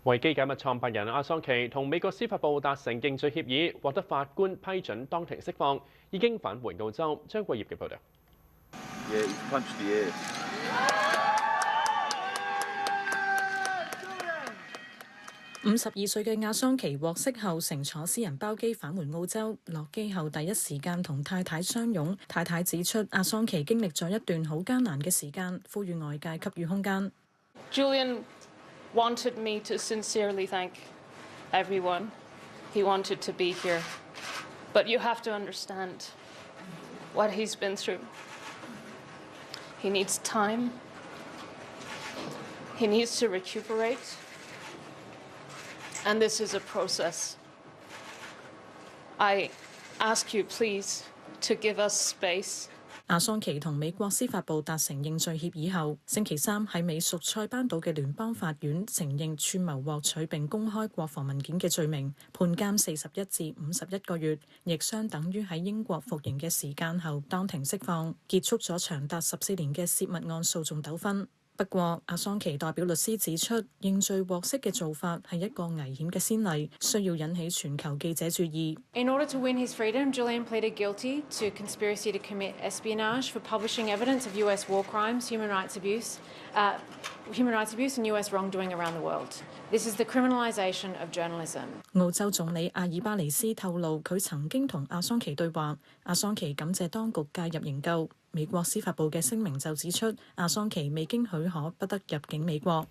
維基解密創辦人阿桑奇同美國司法部達成認罪協議，獲得法官批准當庭釋放，已經返回澳洲。張國業嘅報導。52歲嘅阿桑奇獲釋後，乘坐私人包機返回澳洲。落機後第一時間同太太相擁。太太指出，阿桑奇經歷咗一段好艱難嘅時間，呼籲外界給予空間。Julian wanted me to sincerely thank everyone. He wanted to be here. But you have to understand what he's been through. He needs time. He needs to recuperate. And this is a process. I ask you, please, to give us space. 阿桑奇同美國司法部達成認罪協議後，星期三喺美屬塞班島嘅聯邦法院承認串謀獲取並公開國防文件嘅罪名，判監41至51個月，亦相等於喺英國服刑嘅時間後當庭釋放，結束咗長達14年嘅泄密案訴訟糾紛。不過，阿桑奇代表律師指出，認罪獲釋嘅做法係一個危險嘅先例，需要引起全球記者注意。In order to win his freedom, Julian pleaded guilty to conspiracy to commit espionage for publishing evidence of US war crimes, human rights abuse and US wrongdoing around the world. This is the criminalization of journalism. 澳洲總理阿爾巴尼斯透露，佢曾經同阿桑奇對話，阿桑奇感謝當局介入營救。美國司法部嘅聲明就指出，阿桑奇未經許可不得入境美國。